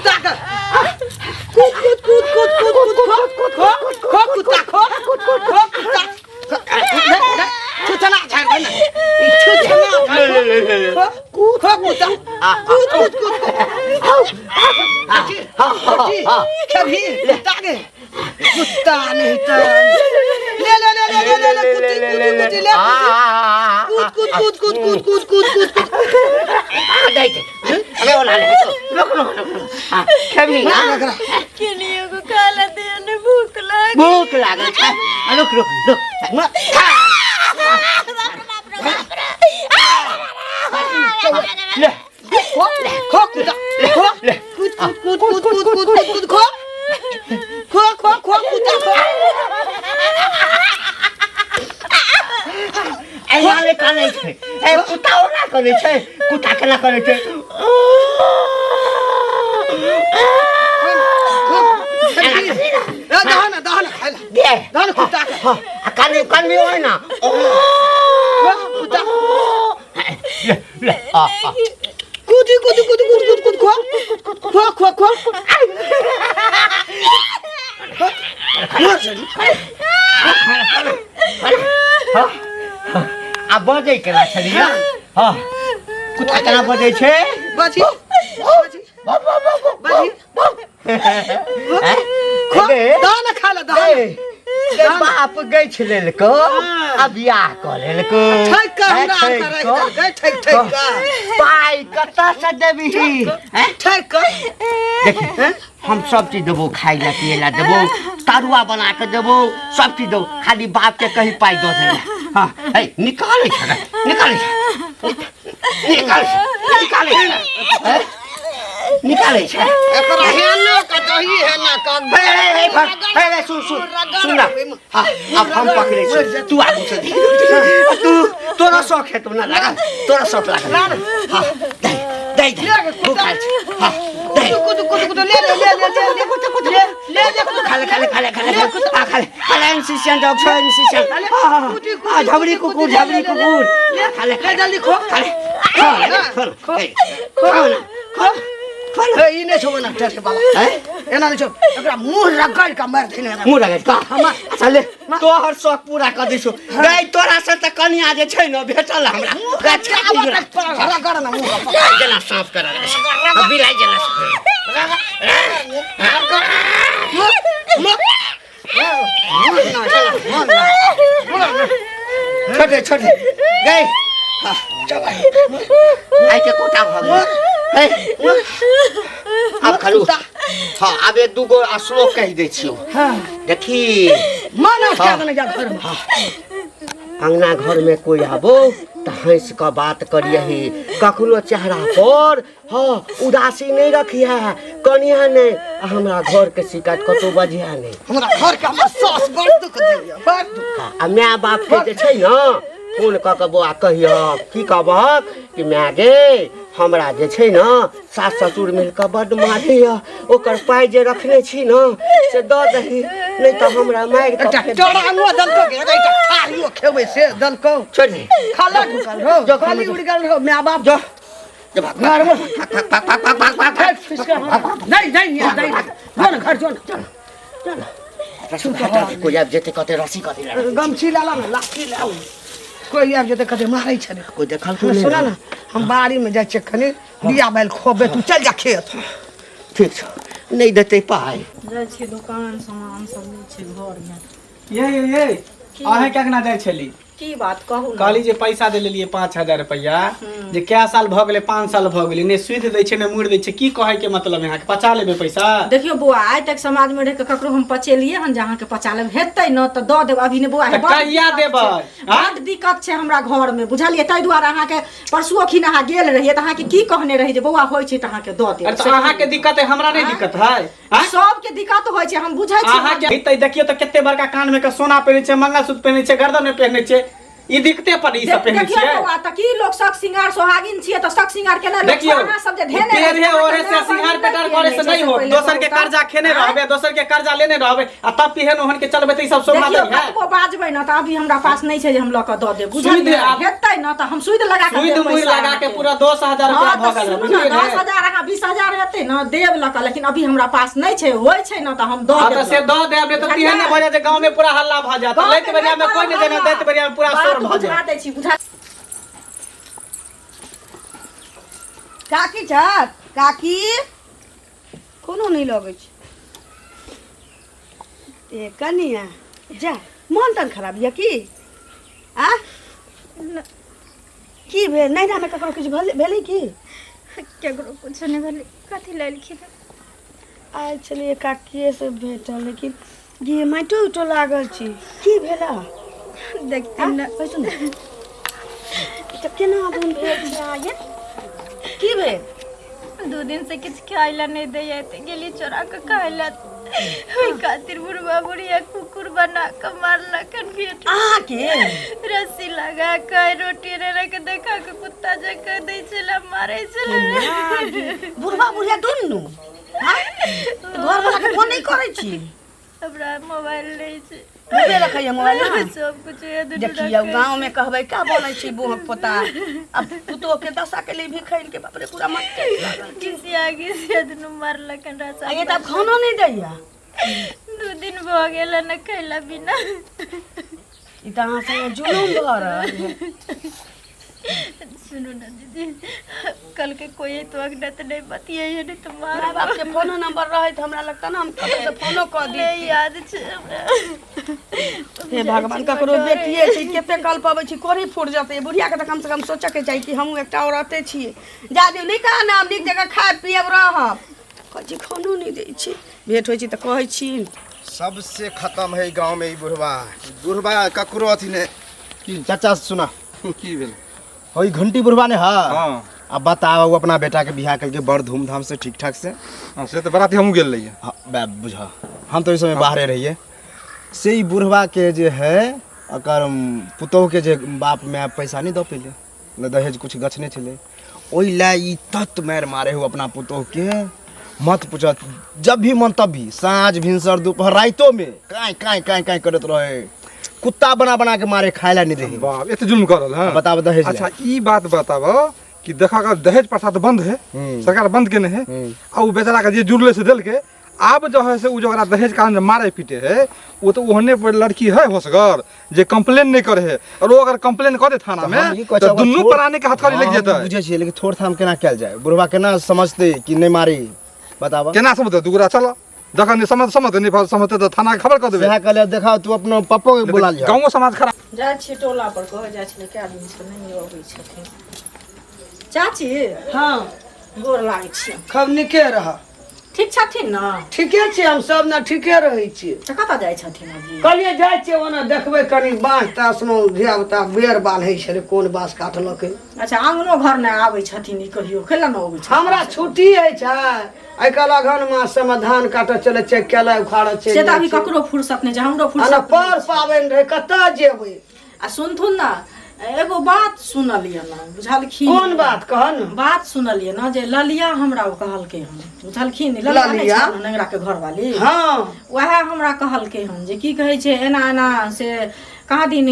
कुत्ता का कूद कूद कूद कूद कूद कूद खो खो कुत्ता खो खो कुत्ता छुचना झाड़ ना छुचना खो खो कुत्ता कूद कूद कूद कभी तागे कुत्ता नहीं तो ले ले ले ले ले ले कुत्ती कुत्ती कुत्ती ले कूद कूद कूद कूद कूद कूद कूद कूद đây अरे वो लाले रुक रुक कभी केनियो को खाला दे ने भूख लागल छै रुक रुक रुक ले खो खो कुत्ता खो कूद कूद कूद कूद कूद कूद कूद खो खो खो खो कुत्ता खो ए वाले काने छै ए कुत्ता ओना करे छै कुत्ता केना करे छै दहना दहना खाला दे दहना कुत्ता हां काने काने होय ना कुत्ता ले कूद कूद कूद कूद कूद कूद खो खो खो आ बजै केना छलिया हां कुत्ता केना बजै छै बाजी बाजी खो दाना खाला दाना के बाप गै छलेलको आ बियाह क लेलको ठक का हमरा करे गै ठक ठक का पाई कता से देबी ठक का देखी हम सब चीज देबो खाइ ला पिए ला देबो तरुआ बना के देबो सब चीज देबो खाली बाप के कहीं पाई दो दे हां ए निकाले छ निकाले निकाले छ एकरा हेना कतही हेना कान हे सुन ना हां अब हम पकड़े छ तू आगू से तू तोरा शौक है तू ना लगा तोरा शौक लगा हां दे वो खा हां दे कूद कूद कूद ले ले ले ले ले खाले इंसिशन डॉक्टर इंसिशन झबरी कुकुर खाले जल्दी खो खाले ई ने छोना टके बाला एना ने छो एकरा मुंह रगड़ का मार देने मुंह रगड़ का हम चले तोहर शौक पूरा कर दिसो गई तोरा से त कनिया जे छै न भेटल हमरा रगड़ ना मुंह जना साफ कर बिलाई जना छोटे गई आई के कोटा भाग अब खालू हाँ अब एक दूगो श्लोक कह दे छियो देखी माना क्या जा घर में अंगना घर में कोई आबो त हंस का बात करियही कखनो चेहरा पर हाँ उदासी नहीं रखी है कनिया ने हमरा घर के शिकायत कतो बजिया नहीं हमरा घर के हमर सास बड़ दुख दैया बड़ दुख आ माय बाप के जे छै न फोन क के बुआ कहियो की कहबक कि माय गे हमरा जे छै न सास ससुर मिल के बड मारिया ओकर पाई जे रखने छी न से द दही नहीं त हमरा मार के चढ़ानो दलको के एकटा थारियो खेबै से दलको छोड़ी खाला ढुकल हो जो खाली उड़गल हो माय बाप जो जब घर में नहीं घर जो कोई अब जेते कते रसी कते गमछी लाला ना लाठी लाओ कोई अब जेते कते मारै छ कोई देखल सुना ना हम बाड़ी में जाय छ खने दिया बैल खोबे तू चल जा खेत ठीक छ नहीं देते पाई जाय छी दुकान सामान सब ले छी घर में ये आहे क्या करना जाय छली की बात कहू ना काली जे पैसा दे लेलिए 5000 रुपया जे क्या साल भ गेले 5 साल भ गेले ने सुध दै छै ने मुड़ दै छै की कहे के मतलब यहां के पचा लेबे पैसा देखियो बुआ आइ तक समाज में रह के ककरो हम पचेलिए हन जहां के पचा लेब हेतै न त द देब अभी ने बुआ है कहिया देबै बड दिक्कत छै हमरा घर में बुझलिए तै दुआरे अहां के परसुओ खिन अहां गेल रहिए त अहां के की कहने रही जे बुआ होय छै त अहां के द देब अच्छा अहां के दिक्कत है हमरा नहीं दिक्कत है सब के दिक्कत होय छै हम बुझै छी अहां के तै देखियो त कते बड़का कान में के सोना पहिने छै मंगलसूत्र पहिने छै गर्दन में पहिने छै ई दिखते पर ई सब पहने देखियो छियै बौआ त की लोग शक सिंगार सोहागिन छियै त शक सिंगार केना लोग देखियो सोना सब जे धेने तेरे ओरे से सिंगार पेटर करे से नहीं हो दोसर के कर्जा खेने रहबे दोसर के कर्जा लेने रहबे आ तब पिहन ओहन के चलबे त ई सब सोना देखियो दे है कतबो बाजबै न त अभी हमरा पास नहीं छै जे हम ल क द देब सुई दे बुझलियै आब। हेतै न त हम सुई लगा के सुई मुई लगा के पूरा 10000 रुपया भगल है बुझलियै ने 10,000 अहाँ 20,000 हेतै न देब ल क लेकिन अभी हमरा पास नहीं छै होय छै न त हम द हां देब त से द देब त तिहन न भजा जे गांव में पूरा हल्ला भ जात लैत बेरिया में कोई नहीं देना दैत बेरिया में पूरा शोर भ बुझा जात दै छी बुझा काकी छत काकी कोनो नहीं लगे छै ए कनिया जा मन तन खराब या की आ की भेल नैना में ककरो किछ भेलै की केकरो कुछ नहीं भेलै कथी लेलखिन आइ छलिए काकिए से भेटल लेकिन गे माटो उटो लागल छी की भेला देखते न बैठू ने त केना आदमी भेल छै ये की भेल 2 दिन से किछ खाइला नहीं दैया त गेली चोरा के खाइला ओई खातिर बुढ़वा बुढ़िया कुकुर बना के मारलकन भेट के रस्सी लगा के रोटी रे रख देखा के कुत्ता जका दै छला मारै छला बुढ़वा बुढ़िया दुनू हां घर वाला के फोन नहीं करै छी हमरा मोबाइल ले छै बोले रखैया मोबाइल ना सब कुछ ये देखिए गांव में कहबै का बनै छी बूढ़ पोता अब पुतो के दशा के लिए भी खैल के बाप रे पूरा मत किसी आगे से दुनू मारलकन रसा ये तब खाना नहीं दैया 2 दिन भ गेल न खैला बिना ई त अहाँ से जुलूम भ रहल है सुनो ना दीदी कल के कोई तो अगनत नहीं बतियाइए नहीं तो मार माय बाप के फोनो नंबर रहे त हमरा लगता ना हम कब से फोनो क दी नहीं याद छै हमरा हे भगवान ककरो बेटिए छै कते कल पाबै छी कोरी फूट जते बुढ़िया के त कम से कम सोचे के चाही कि हम एकटा औरते छिए जा दियो नहीं कहा ना हम नीक जगह खाए पियब रहब कजी खानो नहीं दै छी भेट होई छी त कहै छी सबसे खत्म है गांव में ई बुढ़वा ककरो अथी ने चाचा सुना की भेल हई घंटी बुढ़वा ने हां हां अब बताओ वो अपना बेटा के बियाह करके बड़ धूमधाम से ठीक ठाक से हां से तो बराती हम गेल रहिए हाँ, बुझा हम तो इस समय बाहरे रहिए से ई बुढ़वा के जे है अकर पुतोह के जे बाप में पैसा नहीं दो पहले न दहेज कुछ गछने छले ओई ला ई तत मार मारे हो अपना पुतोह के मत पूछत जब भी मन तब भी साँझ भिनसर दोपहर रातों में काई करत रहे कुत्ता बना बना के मारे खायला नहीं रहे बाप एते जुल्म करल हां बताओ दहेज अच्छा ई बात बताओ कि देखा का दहेज प्रथा तो बंद है सरकार बंद केने है आ उ बेचारा के जे जुड़ले से देल के अब जो है से उ जो दहेज कारण मारे पीटे है वो तो ओहने पर लड़की है होसगर जे कंप्लेन नहीं करे है और वो अगर कंप्लेन करे थाना में तो दुन्नु प्राणी के हथकड़ी लग जेतै बुझे छी लेकिन थोड़ थाम केना कैल जाए बुढ़वा केना समझते कि नहीं मारी बतावा केना समझ दुगरा चलो जखन नहीं समझ नहीं समझते तो थाना के खबर कर देबे सेहा कहले देखा तू अपना पप्पो के बुला लिया गांव समाज खराब जाइ छी टोला पर कह जाइ छी के आदमी से नहीं अबै छथिन चाची हां गोर लागै छी खब निके रह ठीक छथिन न ठीके छै हम सब ना ठीके रहै छी त कतऽ जाइ छथिन अभी कहलिए जाइ छियै ओना देखबै कनी बाँस तासनो धिया पुता बेर बान्है छलै कोन बाँस काटलकै अच्छा आंगनो घर ने आबै छथिन ई कहियो खेला न अबै छथिन हमरा छुट्टी है छै आइ काल्हि अगहन मास में धान काटऽ चले छै केला उखाड़ऽ छै से त अभी ककरो फुर्सत नहीं छै हमरो अना फुर्सत पर पाबनि रहे कतऽ जेबै आ सुनथुन न एगो बात सुनलिए न बुझलखिन कोन बात कह न बात सुनलिए न जे ललिया हमरा कहलकै हन बुझलखिन ललिया नंगरा के घर वाली हाँ वह हमरा कहलकै हन जे की कहै छै एना एना से कहाँ दिन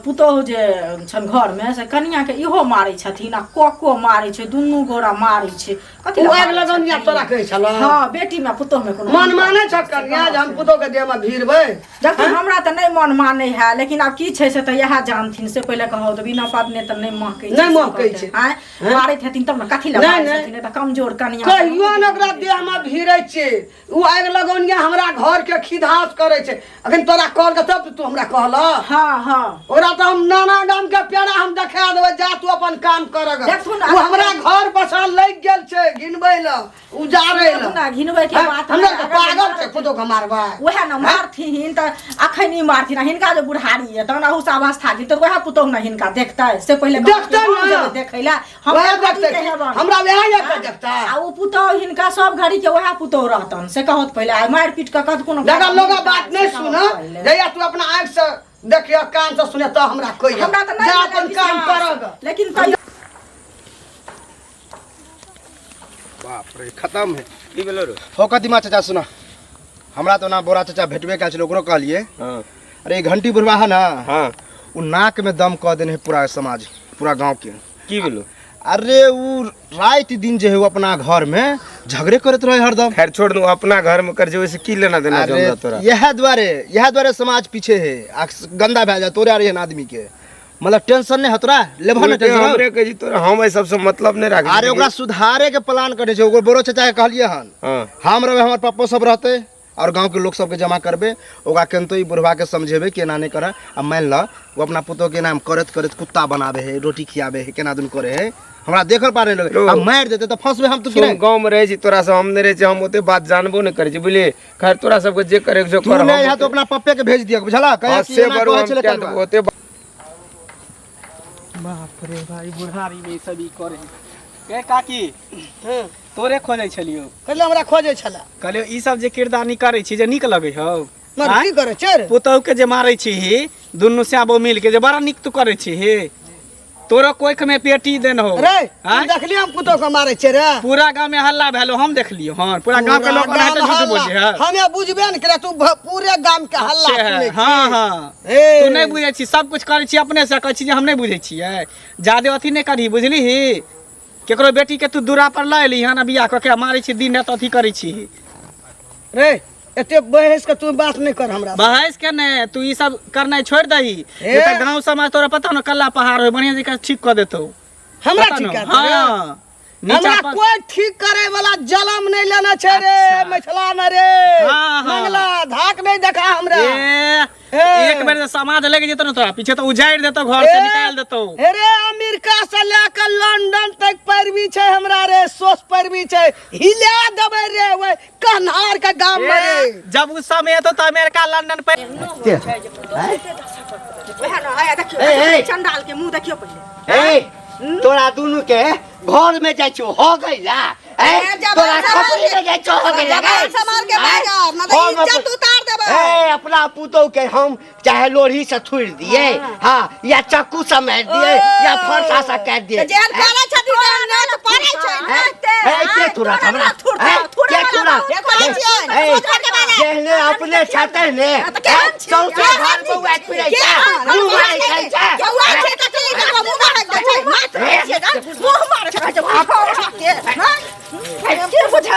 पुतोह जे छन घर में से कनिया के इहो मारै छथिन आ कोको मारै छै दुनू गोरा मारै छै कथि ओ आगि लगनिया तोरा कहै छला हां बेटी में पुतोह में कोनो मन माने छ कनिया जे हम पुतोह के देह में भीरबै जबकि हमरा त नहीं मन माने है लेकिन अब की छै से त यह जानथिन से पहले कहौ त बिना पत्नी त नहीं महकै नहीं महकै छै हां मारैत हेथिन तब न कथि ला मारै छथिन त कमजोर कनिया कहियो न ओकरा देह में भीरै छै उ आगि लगनिया हमरा घर के खिधास करै छै अखन तोरा कहल के तब तू हमरा कहला हां हां ओकरा त हम नाना गाम के पेड़ा हम देखा देबै जा तू अपन काम करग उ हमरा घर बसा लग गेल छै गिनबै ल उजारै ल ना घिनबै के बात हमरा त पागल छै पुतो के मारबा वह न मारथिन त अखन ही मारथिन हिनका जो बुढ़ारी है तहन अहुस अवस्था की त वह पुतो न हिनका देखतै से पहले देखतै न देखैला वह देखतै हमरा वह एक देखता आ उ पुतो हिनका सब घड़ी के वह पुतो रहतन से कहत पहले मार पीट के कत कोनो देखा लोग बात नहीं सुन जया तू अपना आंख से देखियो कान से सुने तो हमरा कोई हमरा तो नहीं जा भेलै अपन काम विश्वास। करग लेकिन कहियो बाप रे खत्म है। की भेलो रे? हो कतिमा चाचा सुना, हमरा तो ना बोरा चाचा भेटबे कैल छलै, ओकरो कहलिए हां अरे घंटी बुढ़वा है ना, हां उ नाक में दम कह देने है पूरा समाज पूरा गांव के। की भेलो? अरे उ रात दिन जे है वो अपना घर में झगड़े करत रहे हरदम। खैर छोड़ दू, अपना घर में कर जो से की लेना देना अरे जमरा तोरा। यह द्वारे समाज पीछे है, गंदा भै जा तोरे रहे आदमी के, मतलब टेंशन नहीं हतरा लेबह ना टेंशन। हमरे के जी तोरा हम ए सबसे मतलब नहीं राख। अरे ओकरा सुधारे के प्लान करे छै, ओकर बोरो चाचा के कहलिए हन हां हम रहे हमर पप्पो सब रहते और गांव के लोग सबके जमा करबे, ओकरा केनतो ई बुढ़वा के समझेबे केना नहीं करे। अब मान ल वो अपना पुतो के नाम करत करत कुत्ता बनावे है, रोटी खियावे है, केना दिन करे है, हमरा देखल पारे लोग अब मार देते तो फंसबे हम तो तुम गांव में रहे छी, तोरा से हम नहीं रहे छी, हम ओते बात जानबो नहीं करे छी बुझली। खैर तोरा सबके जे करे जो तू कर। नहीं यहाँ तो अपना पप्पे के भेज दिया बुझला, कहे कि से एना बड़ो कहै हम छलै क्या कलवा। ओते बाप रे भाई बुढ़ारी में ई सब ई करे के काकी तोरे खोजै छलियो। कहले हमरा खोजे छला कहलियो ई सब जे किरदानी करै छी जे नीक लगै हौ। मर आँय? की करे छै रे? पुतहु के जे मारै छी दुनू स्याबो मिल के जे बड़ा नीक तू करै छी तोरो कोख में पेटी देन हो। रे तू आँय? देखली हम कुतो के मारे छै रे? पूरा गांव में हल्ला भेलो, हम देखलियो हन पूरा गांव के लोग कहै त झूठ बोले है। हमें बुझबे न करे, तू पूरे गांव के हल्ला सुने छी। हाँ हाँ ए, तू नहीं बुझे छी, सब कुछ करे छी अपने से, कहै छी जे हम नहीं बुझे छियै। जादे अथी नहीं करही बुझली ही, केकरो बेटी के तू दूरा पर ला एली हन बियाह क के मारै छी दिन रात अथी करै छी। रे एते बहस के तू बात नहीं कर हमरा से। बहस के ने तू ई सब करना छोड़ दही, ए। ये त गांव समाज तोरा पता न कल्ला पहाड़ हो बढ़िया जगह ठीक कर देतो। हमरा पता ठीक न? कर दे रे। हाँ नीचा हमरा पर कोई ठीक करे वाला जलम नहीं लेना छै रे, अच्छा। मिथिला में रे। हाँ, हाँ। मंगला धाक नहीं देखा हमरा। ए, एक बेर जे समाज लग जेतो न तोरा पीछे तो उजाड़ देतो, घर से निकाल देतो। अरे अमेरिका से लेकर लंदन तक पैरवी छै हमरा रे, सोच पैरवी छै, हिला देबे रे ओए कन्हार के गांव में रे। जब उस समय तो अमेरिका लंदन पे वह ना आया ए, देखियो चंडाल के मुंह देखियो पहले। ए तोरा दोनों के घर में जाय छो हो गइला। ए तोरा खपरी में जाय छो हो गइला। जबान से मार के भागा, ना तो इज्जत उतार देबे। ए अपना पुतो के हम चाहे लोढ़ी से थुड़ दिए, हां या चाकू से मार दिए या फरसा से काट दिए। जेहन करे छथि तेहन ना तो पड़े छै। ए के तुरा हमरा के तुरा जेहने अपने छाते ने चौथे घर में बैठ फिरै छै, मुंह मारै छै छै। केहुआ छै त चली के मुंह मार दे छै, मार दे छै ना, मुंह मार छै के हां के बुझा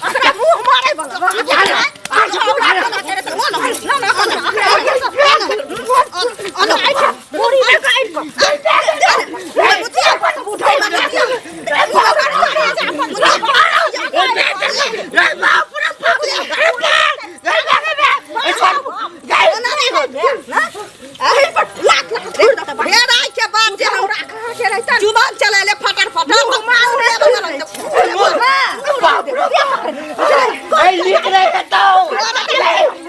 अकरा मुंह मारे बला पूरी में काट जुबान चला ले फटर फटर ए लिख रहे बताओ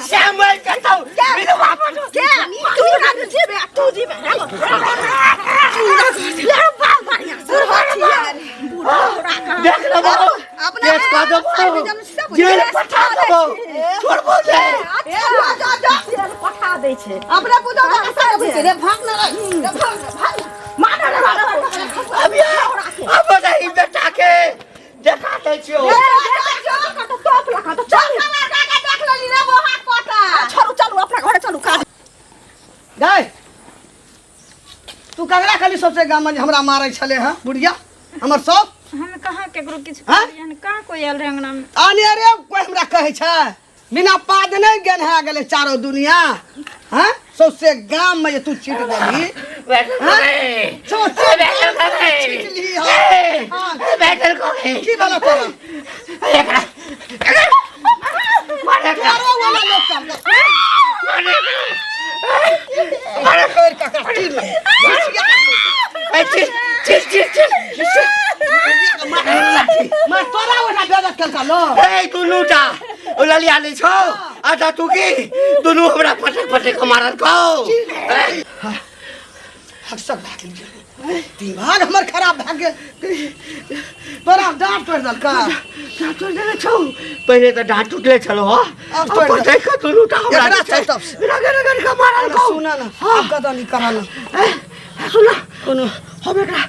श्यामल बताओ मेरे बाप क्या तू ना जीबे तू जीबे देख लो बाबू केस का दो जेल पठा दो छोड़ बोले पठा दे छै अपने पूजा रे भाग ना भाग मार अब अब नहीं बेटा के देखा दे छियो टॉप लगा तो चल देख लेली रे वो हाथ पटा चलो चलो अपना घरे चलू का गए तू कगरा खाली सबसे गाम में हमरा मारै छले हां बुढ़िया हमर सब हम कहाँ केकरो किछु हाँ? करियन, कहाँ कोई आयल रहे अंगना में। आने रे कोई हमरा कहै छै बिना पाद नहीं गन्हा गेले चारो दुनिया। हैं सबसे गाम में जे तू छीट देली बैठल को की बला कर मारो वाला लोग मारे कर का तीर मैं तोरा वाला बेदत कर लो ए तू लूटा ओ ललिया ले छो आजा तू की दोनों हमरा फटे फटे के मारल को हक सब बात दिमाग हमर खराब भए गेल बड़ा डांट तोड़ दल का डाँट तोड़ देले छौ पहिले त डाँट टूटले छलो हो अब तोड़ दे। देख तू लूटा हमरा एकरा जे छै, चलतब। रगड़ रगड़ के मारल को सुना ना अब कदा नहीं कराना सुना कोनो हम एकरा